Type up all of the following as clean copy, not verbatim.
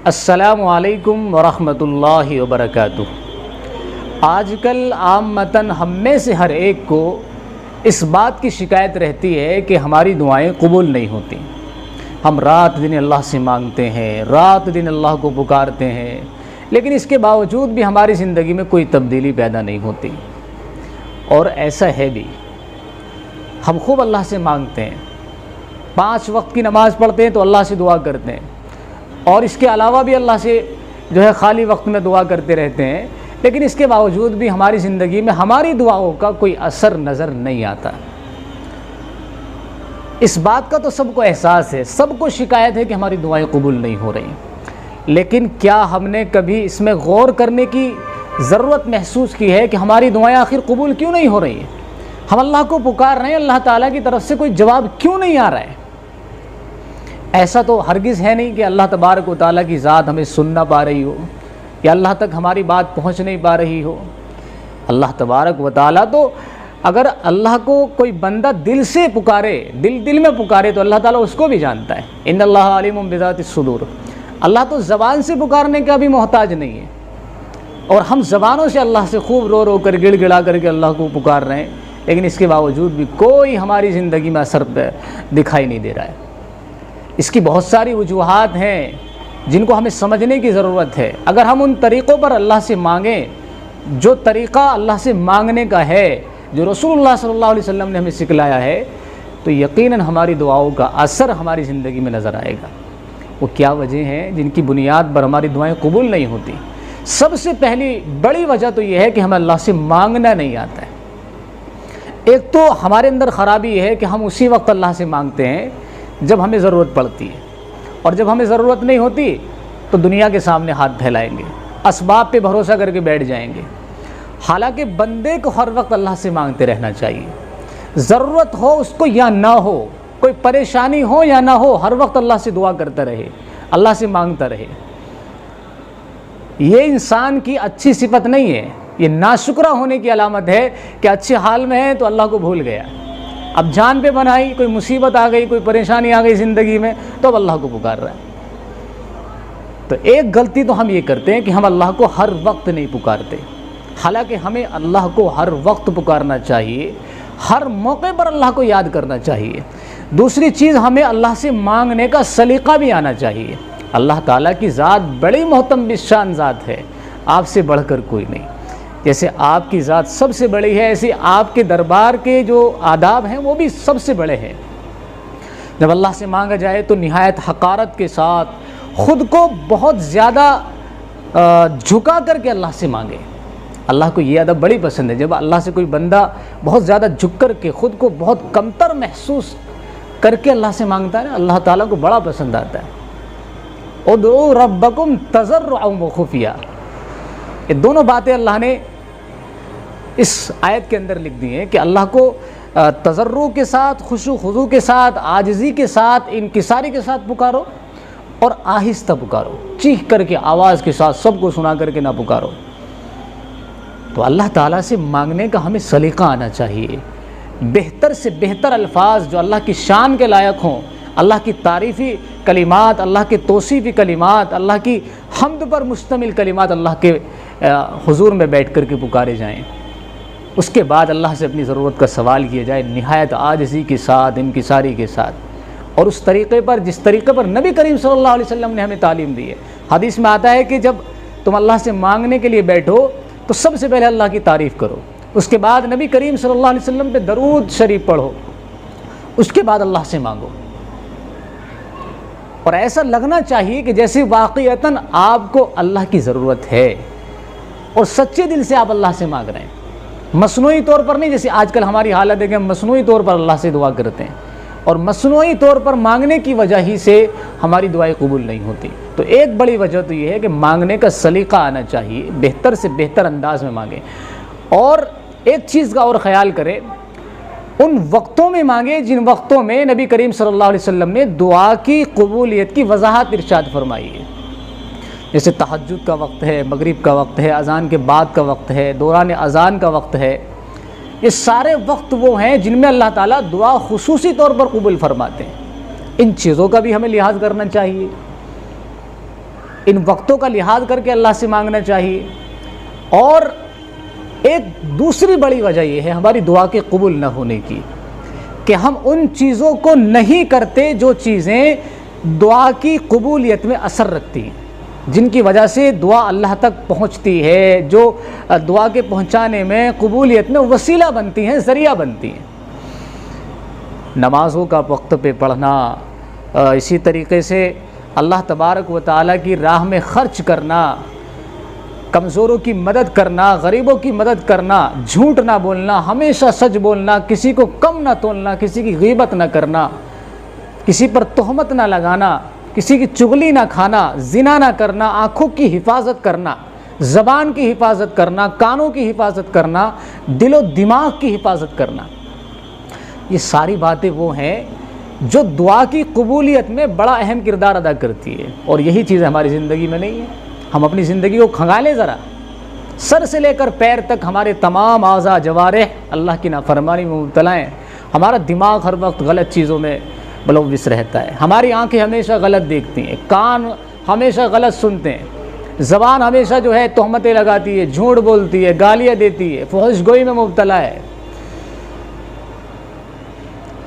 السلام علیکم ورحمۃ اللہ وبرکاتہ۔ آج کل عامةً ہم میں سے ہر ایک کو اس بات کی شکایت رہتی ہے کہ ہماری دعائیں قبول نہیں ہوتی۔ ہم رات دن اللہ سے مانگتے ہیں، رات دن اللہ کو پکارتے ہیں، لیکن اس کے باوجود بھی ہماری زندگی میں کوئی تبدیلی پیدا نہیں ہوتی۔ اور ایسا ہے بھی، ہم خوب اللہ سے مانگتے ہیں، 5 وقت کی نماز پڑھتے ہیں تو اللہ سے دعا کرتے ہیں، اور اس کے علاوہ بھی اللہ سے خالی وقت میں دعا کرتے رہتے ہیں، لیکن اس کے باوجود بھی ہماری زندگی میں ہماری دعاؤں کا کوئی اثر نظر نہیں آتا۔ اس بات کا تو سب کو احساس ہے، سب کو شکایت ہے کہ ہماری دعائیں قبول نہیں ہو رہی، لیکن کیا ہم نے کبھی اس میں غور کرنے کی ضرورت محسوس کی ہے کہ ہماری دعائیں آخر قبول کیوں نہیں ہو رہی ہیں؟ ہم اللہ کو پکار رہے ہیں، اللہ تعالیٰ کی طرف سے کوئی جواب کیوں نہیں آ رہا ہے؟ ایسا تو ہرگز ہے نہیں کہ اللہ تبارک و تعالیٰ کی ذات ہمیں سن نہ پا رہی ہو، یا اللہ تک ہماری بات پہنچ نہیں پا رہی ہو۔ اللہ تبارک و تعالیٰ تو اگر اللہ کو کوئی بندہ دل سے پکارے، دل میں پکارے، تو اللہ تعالیٰ اس کو بھی جانتا ہے۔ ان اللہ علیم بذات الصدور۔ اللہ تو زبان سے پکارنے کا بھی محتاج نہیں ہے، اور ہم زبانوں سے اللہ سے خوب رو رو کر گڑ گڑا کر کے اللہ کو پکار رہے ہیں، لیکن اس کے باوجود بھی کوئی ہماری زندگی میں اثر دکھائی نہیں دے رہا ہے۔ اس کی بہت ساری وجوہات ہیں جن کو ہمیں سمجھنے کی ضرورت ہے۔ اگر ہم ان طریقوں پر اللہ سے مانگیں جو طریقہ اللہ سے مانگنے کا ہے، جو رسول اللہ صلی اللہ علیہ وسلم نے ہمیں سکھلایا ہے، تو یقیناً ہماری دعاؤں کا اثر ہماری زندگی میں نظر آئے گا۔ وہ کیا وجہ ہیں جن کی بنیاد پر ہماری دعائیں قبول نہیں ہوتی؟ سب سے پہلی بڑی وجہ تو یہ ہے کہ ہمیں اللہ سے مانگنا نہیں آتا ہے۔ ایک تو ہمارے اندر خرابی یہ ہے کہ ہم اسی وقت اللہ سے مانگتے ہیں جب ہمیں ضرورت پڑتی ہے، اور جب ہمیں ضرورت نہیں ہوتی تو دنیا کے سامنے ہاتھ پھیلائیں گے، اسباب پہ بھروسہ کر کے بیٹھ جائیں گے۔ حالانکہ بندے کو ہر وقت اللہ سے مانگتے رہنا چاہیے، ضرورت ہو اس کو یا نہ ہو، کوئی پریشانی ہو یا نہ ہو، ہر وقت اللہ سے دعا کرتا رہے، اللہ سے مانگتا رہے۔ یہ انسان کی اچھی صفت نہیں ہے، یہ ناشکرہ ہونے کی علامت ہے کہ اچھے حال میں ہے تو اللہ کو بھول گیا، اب جان پہ بنائی، کوئی مصیبت آ گئی، کوئی پریشانی آ گئی زندگی میں، تو اب اللہ کو پکار رہا ہے۔ تو ایک غلطی تو ہم یہ کرتے ہیں کہ ہم اللہ کو ہر وقت نہیں پکارتے، حالانکہ ہمیں اللہ کو ہر وقت پکارنا چاہیے، ہر موقع پر اللہ کو یاد کرنا چاہیے۔ دوسری چیز، ہمیں اللہ سے مانگنے کا سلیقہ بھی آنا چاہیے۔ اللہ تعالیٰ کی ذات بڑی محترم شان ذات ہے، آپ سے بڑھ کر کوئی نہیں۔ جیسے آپ کی ذات سب سے بڑی ہے، ایسے آپ کے دربار کے جو آداب ہیں وہ بھی سب سے بڑے ہیں۔ جب اللہ سے مانگا جائے تو نہایت حقارت کے ساتھ، خود کو بہت زیادہ جھکا کر کے اللہ سے مانگے۔ اللہ کو یہ ادب بڑی پسند ہے، جب اللہ سے کوئی بندہ بہت زیادہ جھک کر کے خود کو بہت کمتر محسوس کر کے اللہ سے مانگتا ہے نا، اللہ تعالیٰ کو بڑا پسند آتا ہے۔ ادعوا ربکم تضرعا وخفیا، یہ دونوں باتیں اللہ نے اس آیت کے اندر لکھ دی ہیں کہ اللہ کو تضرع کے ساتھ، خشوع خضوع کے ساتھ، عاجزی کے ساتھ، انکساری کے ساتھ پکارو، اور آہستہ پکارو، چیخ کر کے آواز کے ساتھ سب کو سنا کر کے نہ پکارو۔ تو اللہ تعالیٰ سے مانگنے کا ہمیں سلیقہ آنا چاہیے، بہتر سے بہتر الفاظ جو اللہ کی شان کے لائق ہوں، اللہ کی تعریفی کلمات، اللہ کے توصیفی کلمات، اللہ کی حمد پر مشتمل کلمات اللہ کے حضور میں بیٹھ کر کے پکارے جائیں۔ اس کے بعد اللہ سے اپنی ضرورت کا سوال کیا جائے نہایت عاجزی کے ساتھ، انکساری کے ساتھ، اور اس طریقے پر جس طریقے پر نبی کریم صلی اللہ علیہ وسلم نے ہمیں تعلیم دی ہے۔ حدیث میں آتا ہے کہ جب تم اللہ سے مانگنے کے لیے بیٹھو تو سب سے پہلے اللہ کی تعریف کرو، اس کے بعد نبی کریم صلی اللہ علیہ وسلم پہ درود شریف پڑھو، اس کے بعد اللہ سے مانگو۔ اور ایسا لگنا چاہیے کہ جیسے واقعتاً آپ کو اللہ کی ضرورت ہے اور سچے دل سے آپ اللہ سے مانگ رہے ہیں، مصنوعی طور پر نہیں، جیسے آج کل ہماری حالت ہے کہ ہم مصنوعی طور پر اللہ سے دعا کرتے ہیں، اور مصنوعی طور پر مانگنے کی وجہ ہی سے ہماری دعائیں قبول نہیں ہوتی۔ تو ایک بڑی وجہ تو یہ ہے کہ مانگنے کا سلیقہ آنا چاہیے، بہتر سے بہتر انداز میں مانگیں، اور ایک چیز کا اور خیال کریں، ان وقتوں میں مانگے جن وقتوں میں نبی کریم صلی اللہ علیہ وسلم نے دعا کی قبولیت کی وضاحت ارشاد فرمائی ہے۔ جیسے تہجد کا وقت ہے، مغرب کا وقت ہے، اذان کے بعد کا وقت ہے، دوران اذان کا وقت ہے، یہ سارے وقت وہ ہیں جن میں اللہ تعالیٰ دعا خصوصی طور پر قبول فرماتے ہیں۔ ان چیزوں کا بھی ہمیں لحاظ کرنا چاہیے۔ ان وقتوں کا لحاظ کر کے اللہ سے مانگنا چاہیے۔ اور ایک دوسری بڑی وجہ یہ ہے ہماری دعا کے قبول نہ ہونے کی کہ ہم ان چیزوں کو نہیں کرتے جو چیزیں دعا کی قبولیت میں اثر رکھتی ہیں، جن کی وجہ سے دعا اللہ تک پہنچتی ہے، جو دعا کے پہنچانے میں قبولیت میں وسیلہ بنتی ہیں، ذریعہ بنتی ہیں۔ نمازوں کا وقت پہ پڑھنا، اسی طریقے سے اللہ تبارک و تعالیٰ کی راہ میں خرچ کرنا، کمزوروں کی مدد کرنا، غریبوں کی مدد کرنا، جھوٹ نہ بولنا، ہمیشہ سچ بولنا، کسی کو کم نہ تولنا، کسی کی غیبت نہ کرنا، کسی پر تہمت نہ لگانا، کسی کی چغلی نہ کھانا، زنا نہ کرنا، آنکھوں کی حفاظت کرنا، زبان کی حفاظت کرنا، کانوں کی حفاظت کرنا، دل و دماغ کی حفاظت کرنا، یہ ساری باتیں وہ ہیں جو دعا کی قبولیت میں بڑا اہم کردار ادا کرتی ہے۔ اور یہی چیزیں ہماری زندگی میں نہیں ہیں۔ ہم اپنی زندگی کو کھنگالیں ذرا، سر سے لے کر پیر تک ہمارے تمام اعضاء جوارح اللہ کی نافرمانی میں مبتلا ہیں۔ ہمارا دماغ ہر وقت غلط چیزوں میں ملوث رہتا ہے، ہماری آنکھیں ہمیشہ غلط دیکھتی ہیں، کان ہمیشہ غلط سنتے ہیں، زبان ہمیشہ جو ہے تہمتیں لگاتی ہے، جھوٹ بولتی ہے، گالیاں دیتی ہے، فحش گوئی میں مبتلا ہے۔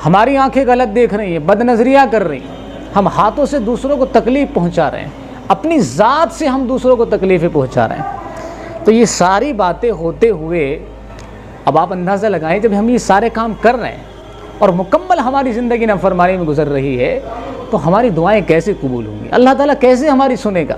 ہماری آنکھیں غلط دیکھ رہی ہیں، بد نظریاں کر رہی ہیں، ہم ہاتھوں سے دوسروں کو تکلیف پہنچا رہے ہیں، اپنی ذات سے ہم دوسروں کو تکلیفیں پہنچا رہے ہیں۔ تو یہ ساری باتیں ہوتے ہوئے اب آپ اندازہ لگائیں، جب ہم یہ سارے کام کر رہے ہیں اور مکمل ہماری زندگی نافرمانی میں گزر رہی ہے تو ہماری دعائیں کیسے قبول ہوں گی؟ اللہ تعالیٰ کیسے ہماری سنے گا؟